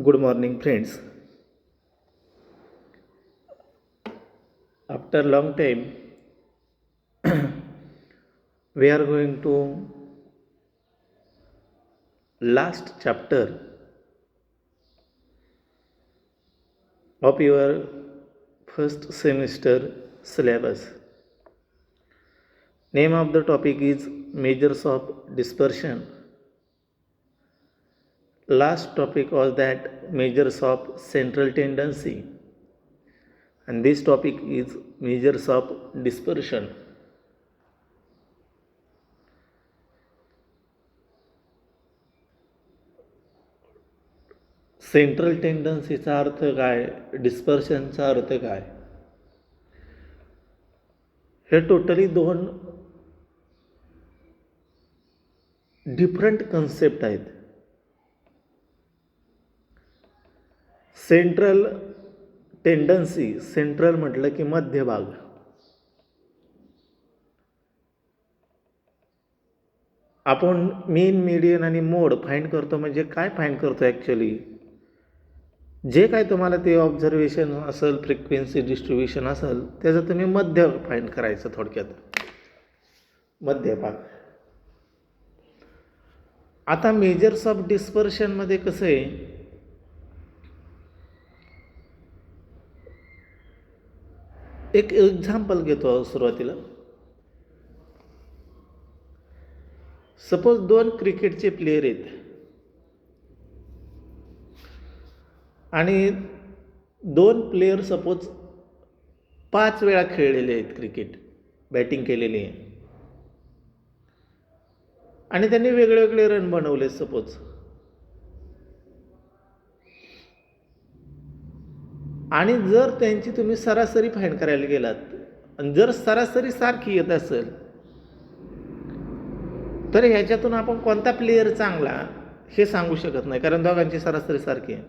Good morning, friends. After long time, we are going to last chapter of your first semester syllabus. Name of the topic is measures of dispersion. Last topic was that measures of central tendency, and this topic is measures of dispersion. Central टेंडन्सीचा अर्थ काय, डिस्पर्शनचा अर्थ काय, हे totally दोन different concept आहेत. Central tendency, central म्हटलं की मध्यभाग, आपण मीन, मीडियन आणि मोड फाइंड करतो. म्हणजे काय फाइंड करतो ॲक्च्युली, जे काय तुम्हाला ते ऑब्झर्वेशन असेल, फ्रिक्वेन्सी डिस्ट्रीब्युशन असेल, त्याचं तुम्ही मध्य फाइंड करायचं. थोडक्यात मध्यभाग. आता मेजर्स ऑफ डिस्पर्शनमध्ये कसं आहे, एक एक्झाम्पल घेतो सुरुवातीला. सपोज दोन क्रिकेटचे प्लेयर आहेत आणि दोन प्लेयर सपोज 5 वेळा खेळलेले आहेत क्रिकेट, बॅटिंग केलेली आहे आणि त्यांनी वेगळे रन बनवले सपोज. आणि जर त्यांची तुम्ही सरासरी फाइंड करायला गेलात आणि जर सरासरी सारखी येत असेल तर ह्याच्यातून आपण कोणता प्लेयर चांगला हे सांगू शकत नाही, कारण दोघांची सरासरी सारखी आहे.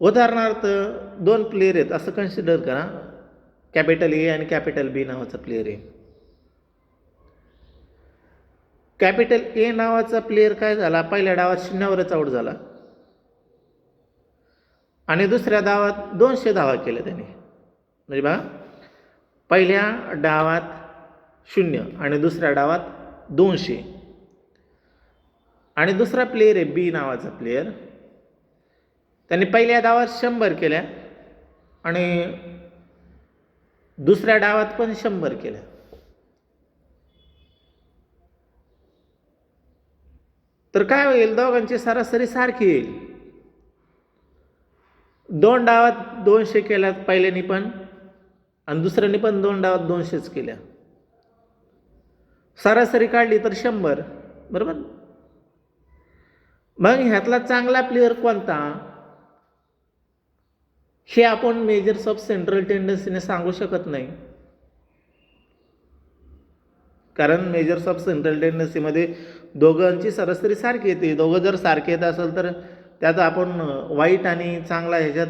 उदाहरणार्थ दोन प्लेयर आहेत असं कन्सिडर करा. कॅपिटल ए आणि कॅपिटल बी नावाचा प्लेयर आहे. कॅपिटल ए नावाचा प्लेयर काय झाला, पहिल्या डावात 0वरच आऊट झाला आणि दुसऱ्या डावात 200 धावा केल्या त्याने. म्हणजे बघा, पहिल्या डावात 0 आणि दुसऱ्या डावात 200. आणि दुसरा प्लेयर आहे बी नावाचा प्लेयर, त्यांनी पहिल्या डावात 100 केल्या आणि दुसऱ्या डावात पण 100 केल्या. तर काय होईल, दोघांची सरासरी सारखी येईल. 2 डावात 200 केल्या पहिल्यानी पण आणि दुसऱ्याने पण 2 डावात 200च केल्या. सरासरी काढली तर 100, बरोबर. मग ह्यातला चांगला प्लेयर कोणता हे आपण मेजर्स ऑफ सेंट्रल टेंडन्सीने सांगू शकत नाही, कारण मेजर्स ऑफ सेंट्रल टेंडन्सीमध्ये दोघांची सरासरी सारखी येते. दोघं जर सारखे येत असेल तर त्यात आपण वाईट आणि चांगला ह्याच्यात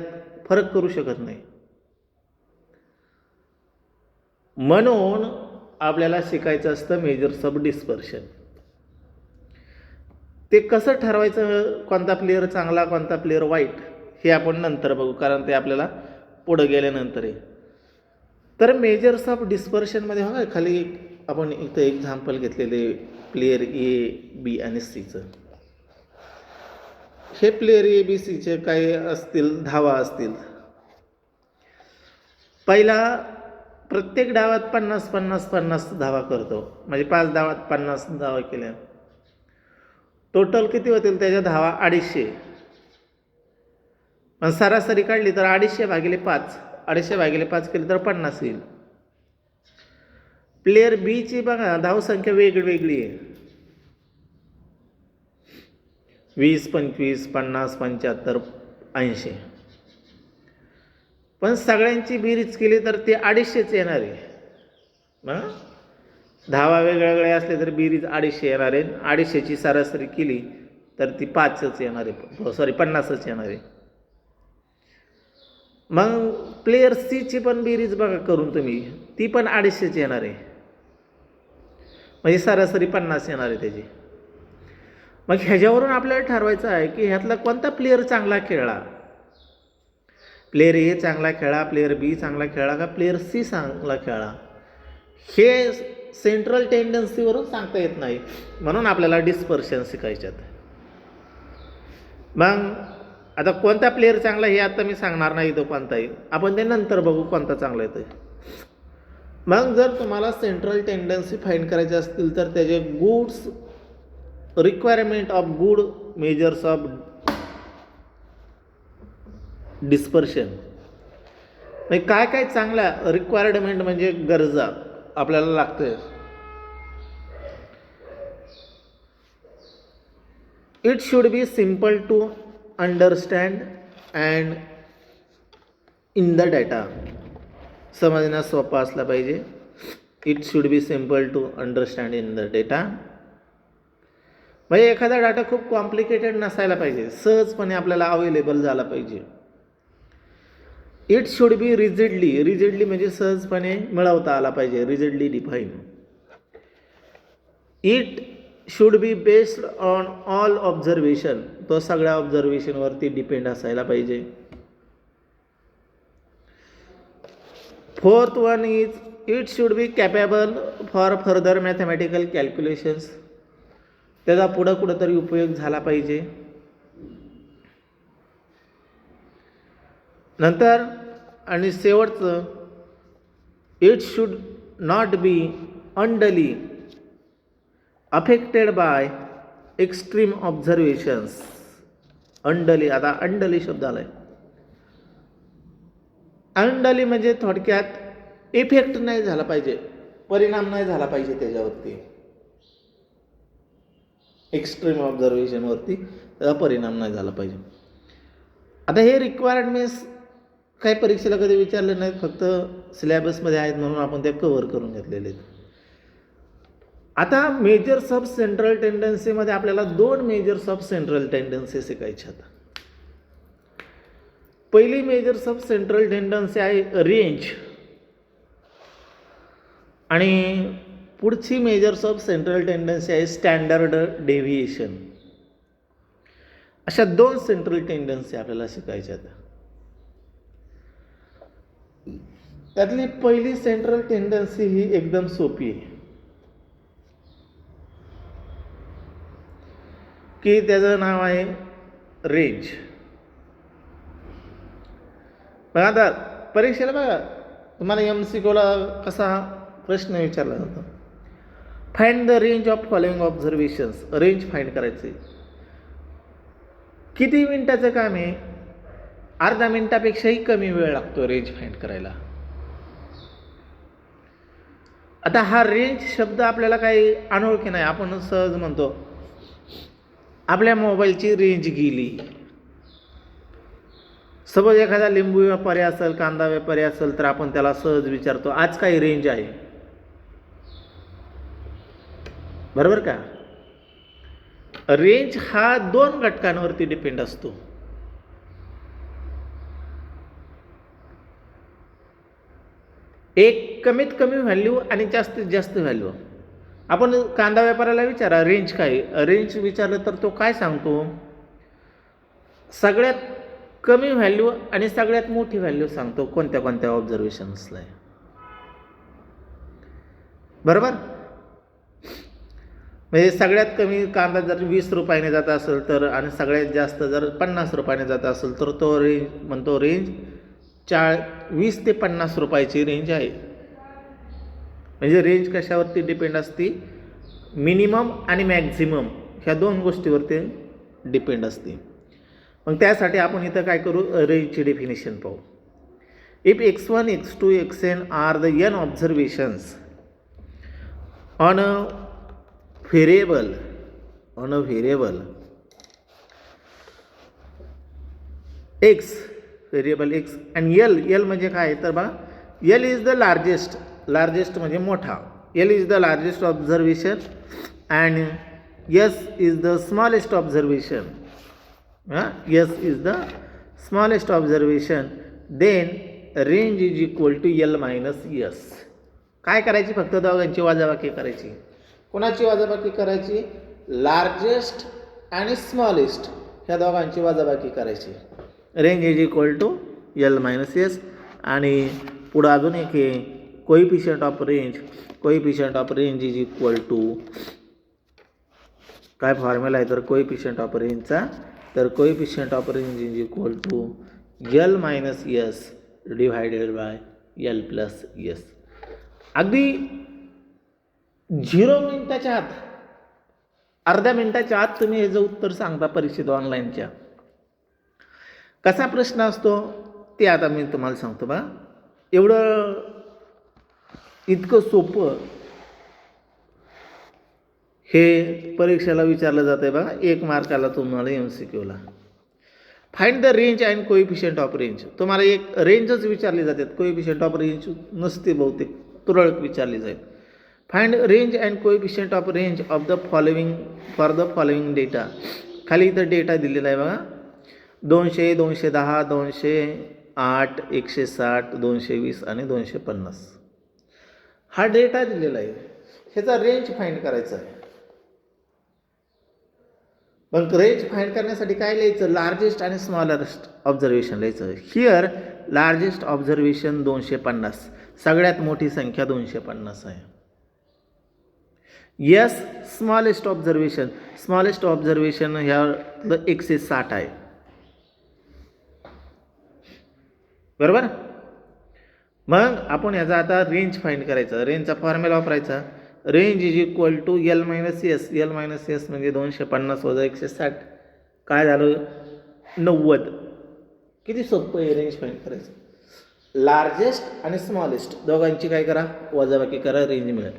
फरक करू शकत नाही. म्हणून आपल्याला शिकायचं असतं मेजर्स ऑफ डिस्पर्शन. ते कसं ठरवायचं, कोणता प्लेयर चांगला कोणता प्लेयर वाईट, हे आपण नंतर बघू, कारण ते आपल्याला पुढं गेल्यानंतर आहे. तर मेजर्स ऑफ डिस्पर्शनमध्ये बघा, खाली आपण इथं एक्झाम्पल घेतलेले प्लेयर ए, बी आणि सीचं. हे प्लेयर ए, बी, सीचे काय असतील, धावा असतील. पहिला प्रत्येक डावात 50-50-50 धावा करतो, म्हणजे 5 डावात 50 धावा केल्या. टोटल किती होतील त्याच्या धावा? 250. पण सरासरी काढली तर 250 भागिले 5, 250 भागिले 5 केली तर 50 येईल. प्लेयर बीची बघा धावसंख्या वेगवेगळी आहे, 20, 25, 50, 75, 80. पण सगळ्यांची बेरीज केली तर ते 250च येणार आहे. मग धावा वेगवेगळ्या असले तर बेरीज 250 येणार आहे. 250ची सरासरी केली तर ती 5च येणार आहे, 50च येणार आहे. मग प्लेयर सीची पण बेरीज बघा करून तुम्ही, ती पण 250च येणार आहे, म्हणजे सरासरी 50 येणार आहे त्याची. मग ह्याच्यावरून आपल्याला ठरवायचं आहे की ह्यातला कोणता प्लेयर चांगला खेळला. प्लेयर ए चांगला खेळा, प्लेयर बी चांगला खेळा का प्लेयर सी चांगला खेळा, हे सेंट्रल टेंडन्सीवरून सांगता येत नाही. म्हणून आपल्याला डिस्पर्शन शिकायच्यात. मग आता कोणता प्लेयर चांगला हे आता मी सांगणार नाही तो कोणताही, आपण ते नंतर बघू कोणता चांगला येतो. मग जर तुम्हाला सेंट्रल टेंडन्सी फाइंड करायचे असतील तर त्याचे goods requirement of good measures of dispersion, म्हणजे काय काय चांगला रिक्वायरमेंट म्हणजे गरजा आपल्याला लागते. It should be simple to understand and in the data, समजण्यास सोपा असला पाहिजे. It should be simple to understand in the data, म्हणजे एखादा डाटा खूप कॉम्प्लिकेटेड नसायला पाहिजे, सहजपणे आपल्याला अवेलेबल झाला पाहिजे. इट शुड बी रिजिडली म्हणजे सहजपणे मिळवता आला पाहिजे, rigidly define. It should be based on all observation, तो सगळ्या ऑब्झर्वेशनवरती डिपेंड असायला पाहिजे. Fourth one is it should be capable for further mathematical calculations, त्याचा पुढं कुठंतरी उपयोग झाला पाहिजे. नंतर आणि शेवटचं, it should not be unduly affected by extreme observations. Unduly, आता अनडली शब्द आलाय. अनडली म्हणजे थोडक्यात इफेक्ट नाही झाला पाहिजे, परिणाम नाही झाला पाहिजे त्याच्यावरती, एक्स्ट्रीम ऑब्झर्वेशनवरती त्याचा परिणाम नाही झाला पाहिजे. आता हे रिक्वायरमेंट्स काही परीक्षेला कधी विचारले नाहीत, फक्त सिलेबसमध्ये आहेत म्हणून आपण ते कव्हर करून घेतलेले आहेत. आता मेजर्स ऑफ सेंट्रल टेंडन्सीमध्ये आपल्याला 2 मेजर्स ऑफ सेंट्रल टेंडन्सी शिकायच्या. पहिली मेजर्स ऑफ सेंट्रल टेंडन्सी आहे रेंज, आणि पुढची मेजर्स ऑफ सेंट्रल टेंडन्सी आहे स्टँडर्ड डेव्हिएशन. अशा 2 सेंट्रल टेंडन्सी आपल्याला शिकायच्या. त्यातली पहिली सेंट्रल टेंडन्सी ही एकदम सोपी आहे, की त्याचं नाव आहे रेंज. बघा आता परीक्षेला बघा तुम्हाला MCQला कसा प्रश्न विचारला जातो, find the range of following observations. Range find करायचे. किती मिनिटाचं काम आहे? अर्धा मिनिटापेक्षाही कमी वेळ लागतो रेंज फाइंड करायला. आता हा रेंज शब्द आपल्याला काही अनोळखी नाही, आपण सहज म्हणतो आपल्या मोबाईलची रेंज गेली. सपोज एखादा लिंबू व्यापारी असेल, कांदा व्यापारी असेल, तर आपण त्याला सहज विचारतो आज काय रेंज आहे, बरोबर का? रेंज हा 2 घटकांवरती डिपेंड असतो. एक कमीत कमी व्हॅल्यू आणि जास्तीत जास्त व्हॅल्यू. आपण कांदा व्यापाऱ्याला विचारा रेंज काय, रेंज विचारलं तर तो काय सांगतो? सगळ्यात कमी व्हॅल्यू आणि सगळ्यात मोठी व्हॅल्यू सांगतो कोणत्या कोणत्या ऑब्झर्वेशन्सला, बरोबर? म्हणजे सगळ्यात कमी कांदा जर 20 रुपयाने जात असेल तर, आणि सगळ्यात जास्त जर 50 रुपयाने जात असेल तर तो रेंज म्हणतो रेंज 20 ते 50 रुपयाची रेंज आहे. म्हणजे रेंज कशावरती डिपेंड असते? मिनिमम आणि मॅक्झिमम ह्या 2 गोष्टीवरती डिपेंड असते. मग त्यासाठी आपण इथं काय करू, रेंजची डेफिनेशन पाहू. If x1, x2, xn are the n observations on a variable x, variable x, आणि l म्हणजे काय तर बघा, l इज द लार्जेस्ट म्हणजे मोठा, l is the largest observation and s is the smallest observation. s is the smallest observation, then range is equal to l minus s. काय करायची? फक्त दोघांची वजाबाकी करायची. कोणाची वजाबाकी करायची? लार्जेस्ट आणि स्मॉलेस्ट ह्या दोघांची वजाबाकी करायची. Range is equal to L minus S. आणि पुढं अजून एक आहे coefficient of range. Coefficient of range is equal to काय फॉर्म्युला आहे तर कोइफिशियंट ऑफ रेंजचा, तर coefficient of range is equal to L minus S divided by L plus S. अगदी 0 मिनिटाच्या आत, अर्ध्या मिनिटाच्या आत तुम्ही याचं उत्तर सांगता परीक्षेत ऑनलाईनच्या. कसा प्रश्न असतो ते आता मी तुम्हाला सांगतो बा. एवढं इतकं सोपं हे परीक्षेला विचारलं जातं आहे बघा. 1 मार्काला तुम्हाला MCQला. Find the range and coefficient of range. तुम्हाला एक रेंजच विचारली जाते, कोइफिशियंट ऑफ रेंज नसते, बहुतेक तुरळक विचारली जाईल. Find range and coefficient of range of the following for the following data. खाली इथं डेटा दिलेला आहे बघा. 200, 210, 208, 160, 220 आणि 250 हा डेटा दिलेला आहे. ह्याचा रेंज फाइंड करायचा आहे. मग रेंज फाइंड करण्यासाठी काय लिहायचं, लार्जेस्ट आणि स्मॉलरेस्ट ऑब्झर्वेशन लिहायचं. हिअर लार्जेस्ट ऑब्झर्वेशन 250, सगळ्यात मोठी संख्या 250 आहे. Yes smallest observation, smallest observation ह्या 160 आहे. बरोबर. मग आपण याचा आता रेंज फाइंड करायचा. रेंजचा फॉर्म्युला वापरायचा. Range is equal to L minus S. L minus S म्हणजे 250 वजा 160 काय झालं 90. किती सोपं आहे रेंज फाइंड करायचं. लार्जेस्ट आणि स्मॉलेस्ट दोघांची काय करा वजाबाकी करा, रेंज मिळेल.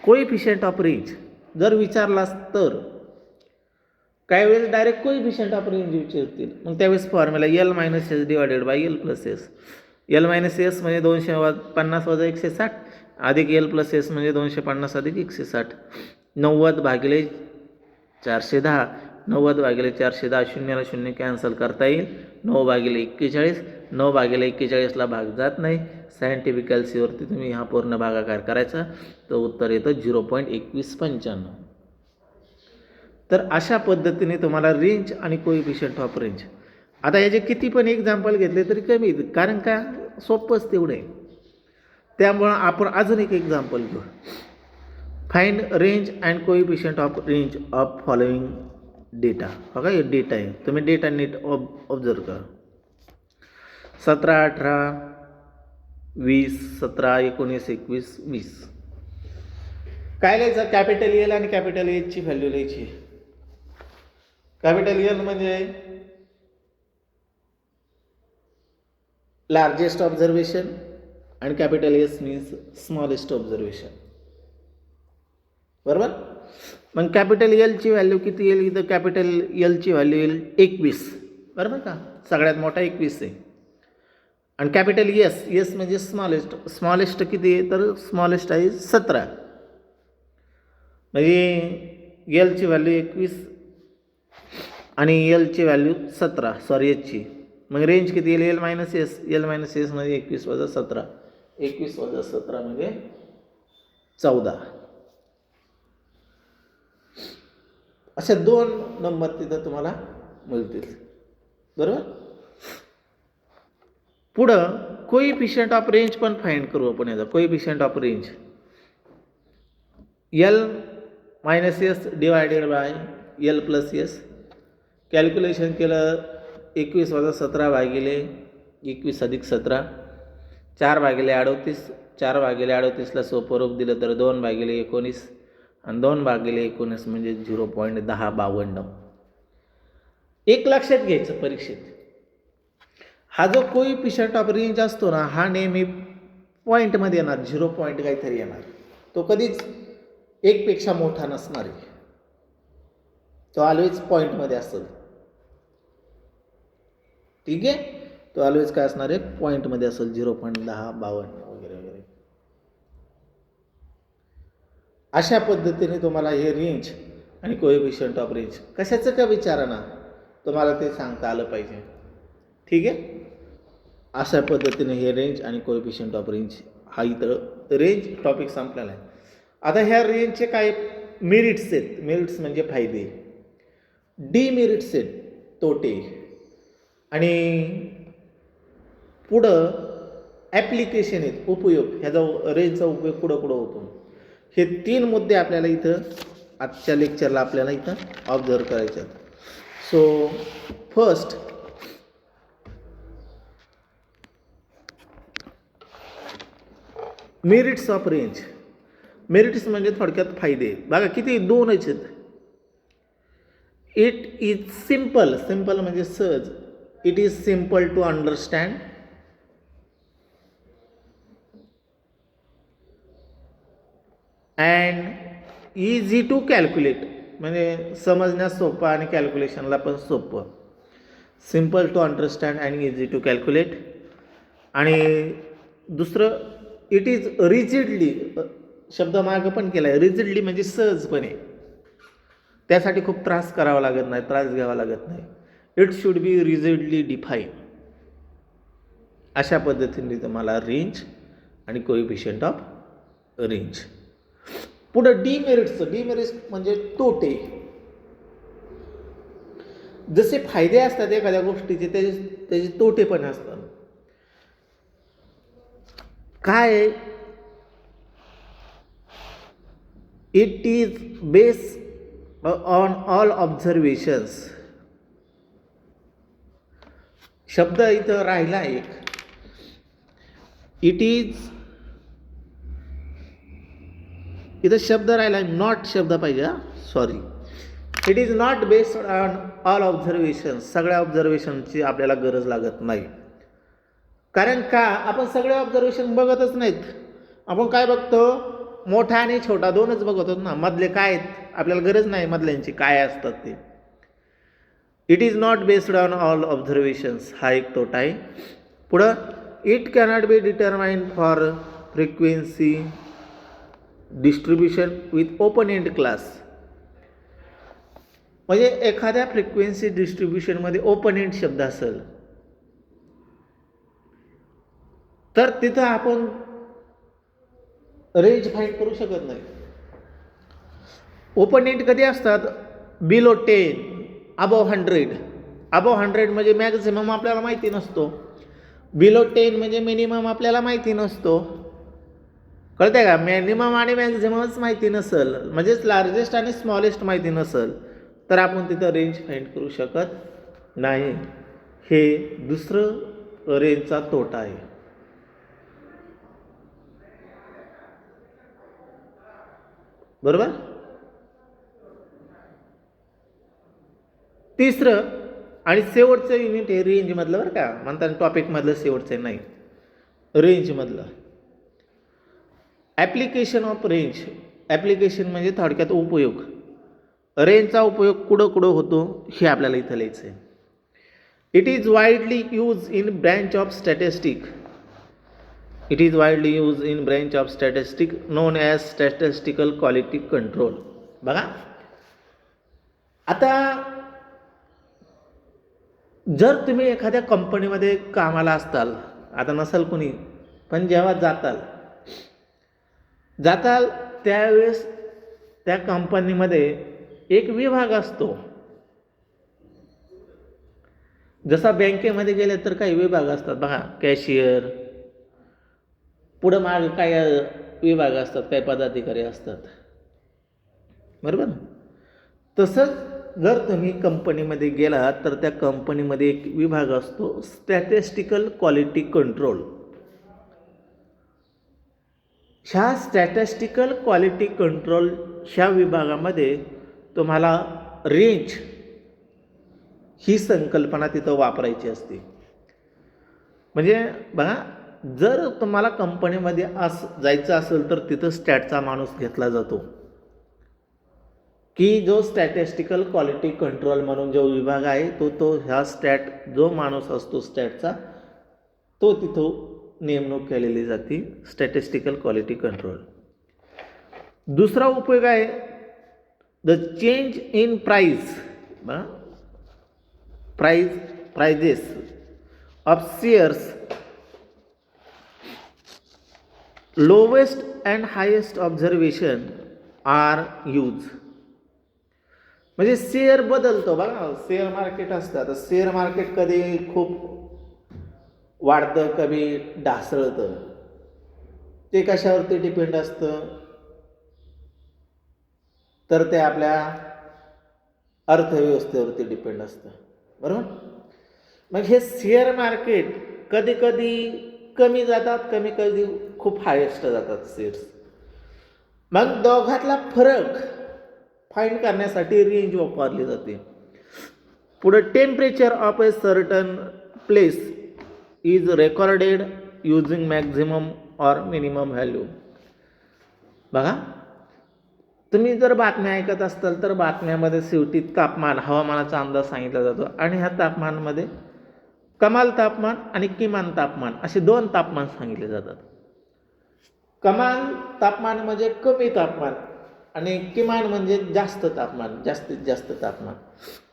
कोइफिशियंट ऑफ रेंज जर विचारलास तर काही वेळेस डायरेक्ट कोइफिशियंट ऑफ रेंज विचारतील. मग त्यावेळेस formula L minus S divided by L plus S. L minus S म्हणजे 250 वजा 160 अधिक एल प्लस एस म्हणजे 250 अधिक 160. 90 भागिले 410. 90 भागिले 410 शून्याला शून्य कॅन्सल करता येईल. 9 भागिले 41. 9 भागिले 41ला भाग जात नाही. सायंटिफिक कॅल्सीवरती तुम्ही हा पूर्ण भागाकार करायचा तर उत्तर येतं 0.2195. तर अशा पद्धतीने तुम्हाला रेंज आणि कोइफिशियंट ऑफ रेंज. आता याचे किती पण एक्झाम्पल घेतले तरी कमी, कारण का सोपंच तेवढे. त्यामुळं आपण अजून एक एक्झाम्पल घेऊ. Find range and coefficient of range of following data. बघा हे डेटा आहे, तुम्ही डेटा नीट ऑब्झर्व करा. 17, 18, 20, 17, 19, 21, 20. काय लिहायचं, कॅपिटल एल आणि कॅपिटल एचची व्हॅल्यू लिहायची. कॅपिटल एल म्हणजे लार्जेस्ट ऑब्झर्वेशन आणि capital S means smallest observation. बरोबर. मग कॅपिटल एलची व्हॅल्यू किती येईल, इथं कॅपिटल एलची व्हॅल्यू येईल 21. बरोबर का, सगळ्यात मोठा 21 आहे. आणि कॅपिटल एस, एस म्हणजे स्मॉलेस्ट. स्मॉलेस्ट किती आहे तर स्मॉलेस्ट आहे 17. म्हणजे एलची व्हॅल्यू 21 आणि एलची व्हॅल्यू 17, सॉरी एचची. मग रेंज किती येईल L minus S. L minus S म्हणजे 21 वजा 17. 21 वजा 17 म्हणजे 14. अशा 2 नंबर तिथं तुम्हाला मिळतील. बरोबर. पुढं कोइफिशियंट ऑफ रेंज पण फाइंड करू आपण. याचा coefficient of range L minus S divided by L plus S. Calculation केलं 21 वजा 17 भागिले 21 अधिक 17. 4 भागिले 38. 4 भागिले 38ला सोपं रूप दिलं तर 2 भागिले 19 आणि 2 भागिले 19 म्हणजे 0.1052. एक लक्षात घ्यायचं परीक्षेत, हा जो कोइफिशियंट ऑफ रेंज असतो ना, हा नेहमी पॉईंटमध्ये येणार, 0 पॉईंट काहीतरी येणार. तो कधीच 1 पेक्षा मोठा नसणार आहे. तो ऑलवेज पॉईंटमध्ये असेल. ठीक आहे. तो ऑलवेज काय असणार आहे, पॉईंटमध्ये असेल, 0.1052 वगैरे वगैरे. अशा पद्धतीने तुम्हाला हे रेंज आणि कोइफिशियंट ऑफ रेंज कशाचं का विचारणा तुम्हाला ते सांगता आलं पाहिजे. ठीक आहे. अशा पद्धतीने हे रेंज आणि कोइफिशियंट ऑफ रेंज हा इथं रेंज टॉपिक संपलेला आहे. आता ह्या रेंजचे काय मेरिट्स आहेत. मेरिट्स म्हणजे फायदे. डिमेरिट्स आहेत, तोटे. आणि पुढं ॲप्लिकेशन आहेत, उपयोग. ह्याचा रेंजचा उपयोग कुठं कुठं होतो. हे 3 मुद्दे आपल्याला इथं आजच्या लेक्चरला आपल्याला इथं ऑब्झर्व करायचे आहेत. So first, merits of range. Merits म्हणजे थोडक्यात फायदे. बघा किती 2च आहेत. It is simple. सिम्पल म्हणजे सहज. It is simple to understand. And easy to calculate. म्हणजे समजण्यास सोपं आणि कॅल्क्युलेशनला पण सोपं. Simple to understand and easy to calculate. आणि दुसरं, इट इज रिजिडली. शब्द मागं पण केला आहे. रिजिडली म्हणजे सहजपणे. त्यासाठी खूप त्रास करावा लागत नाही, त्रास घ्यावा लागत नाही. It should B rigidly define. अशा पद्धतीने तुम्हाला रेंज आणि कोएफिशियंट ऑफ रेंज. पुढं डिमेरिट्स. डिमेरिट्स म्हणजे तोटे. जसे फायदे असतात एखाद्या गोष्टीचे, त्याचे तोटे पण असतात. काय? It is based on all observations. शब्द इथं राहिला एक. इट इज, इथं शब्द राहिला, नॉट शब्द पाहिजे, sorry. It is not based on all observations. सगळ्या ऑब्झर्वेशनची आपल्याला गरज लागत नाही. कारण का? आपण सगळे ऑब्झर्वेशन बघतच नाहीत. आपण काय बघतो? मोठा आणि छोटा 2च बघतो ना. मधले काय आहेत आपल्याला गरज नाही मधल्यांची, काय असतात ते. It is not based on all observations. हा एक तोटा आहे. पुढं, it cannot be determined for frequency distribution with open end class. म्हणजे एखाद्या फ्रिक्वेन्सी डिस्ट्रीब्युशनमध्ये ओपन एंड शब्द असेल तर तिथं आपण रेंज फाइंड करू शकत नाही. ओपन एंड कधी असतात? Below 10, above 100. अबव 100 म्हणजे मॅक्झिमम आपल्याला माहिती नसतो. बिलो 10 म्हणजे मिनिमम आपल्याला माहिती नसतो. कळतंय का? मिनिमम आणि मॅक्झिममच माहिती नसेल, म्हणजेच लार्जेस्ट आणि स्मॉलेस्ट माहिती नसेल, तर आपण तिथं रेंज फाइंड करू शकत नाही. हे दुसरं रेंजचा तोटा आहे. बरोबर. तिसरं आणि शेवटचं युनिट हे रेंजमधलं, बरं का, म्हणताना टॉपिकमधलं शेवटचं नाही, रेंजमधलं. Application of range. ॲप्लिकेशन म्हणजे थोडक्यात उपयोग. रेंजचा उपयोग कुठं कुठं होतो हे आपल्याला इथं लिहायचं आहे. It is widely use in branch of statistic. It is widely use in branch of statistic non as statistical quality control. बघा आता, जर तुम्ही एखाद्या कंपनीमध्ये कामाला असताल, आता नसाल कुणी, पण जेव्हा जाताल त्यावेळेस त्या कंपनीमध्ये एक विभाग असतो. जसा बँकेमध्ये गेले तर काही विभाग असतात बघा, कॅशियर, पुढं माग काय विभाग असतात, काही पदाधिकारी असतात. बरोबर. तसंच जर तुम्ही कंपनीमध्ये गेला तर त्या कंपनीमध्ये एक विभाग असतो, स्टॅटिस्टिकल क्वालिटी कंट्रोल. ह्या स्टॅटिस्टिकल क्वालिटी कंट्रोल ह्या विभागामध्ये तुम्हाला रेंज ही संकल्पना तिथं वापरायची असते. म्हणजे बघा, जर तुम्हाला कंपनीमध्ये जायचं असेल तर तिथं स्टॅटचा माणूस घेतला जातो, की जो स्टॅटिस्टिकल क्वालिटी कंट्रोल म्हणून जो विभाग आहे तो ह्या जो माणूस असतो स्टॅटचा, तो तिथं नेमणूक केलेली जाते, स्टॅटिस्टिकल क्वालिटी कंट्रोल. दुसरा उपयोग आहे the change in prices of shares, lowest and highest observation are use. म्हणजे शेअर बदलतो बघा, शेअर मार्केट असतं. आता शेअर मार्केट कधी खूप वाढतं, कधी ढासळतं. ते कशावरती डिपेंड असतं, तर ते आपल्या अर्थव्यवस्थेवरती डिपेंड असतं, बरोबर. मग हे शेअर मार्केट कधी कधी कमी जातात, कमी कधी खूप हायेस्ट जातात शेअर्स. मग दोघातला फरक फाइंड करण्यासाठी रेंज वापरली जाते. पुढे temperature of a certain place is recorded using maximum और मिनिमम व्हॅल्यू. बघा, तुम्ही जर बातम्या ऐकत असाल तर बातम्यामध्ये शेवटी तापमान, हवामानाचा अंदाज सांगितला जातो आणि ह्या तापमानामध्ये कमाल तापमान आणि किमान तापमान असे दोन तापमान सांगितले जातात. कमाल तापमान म्हणजे कमी तापमान आणि किमान म्हणजे जास्त तापमान, जास्तीत जास्त तापमान,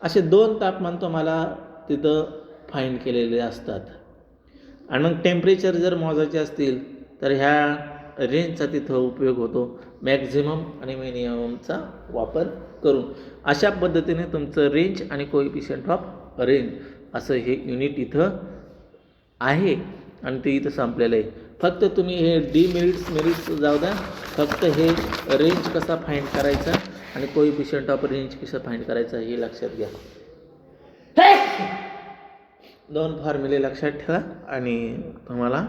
असे दोन तापमान तुम्हाला तिथं फाईंड केलेले असतात. आणि मग टेम्परेचर जर मोजायचे असतील तर ह्या रेंजचा तिथं उपयोग होतो, मॅक्झिमम आणि मिनिममचा वापर करून. अशा पद्धतीने तुमचं रेंज आणि कोएफिशियंट ऑफ रेंज असं हे युनिट इथं आहे आणि ते इथं संपलेलं आहे. फक्त तुम्ही हे मेरिट्स जाऊ द्या, फक्त हे रेंज कसा फाइंड करायचा आणि कोएफिशियंट ऑफ रेंज कसं फाइंड करायचा हे लक्षात घ्या. दोन फॉर्म्युले लक्षात ठेवा आणि तुम्हाला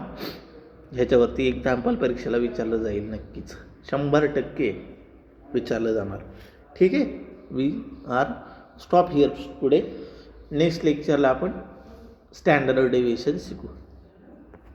ह्याच्यावरती एक्झाम्पल परीक्षेला विचारलं जाईल, नक्कीच 100% विचारलं जाणार. ठीक आहे. We are stop here today. Next लेक्चरला आपण स्टँडर्ड डेविएशन शिकू.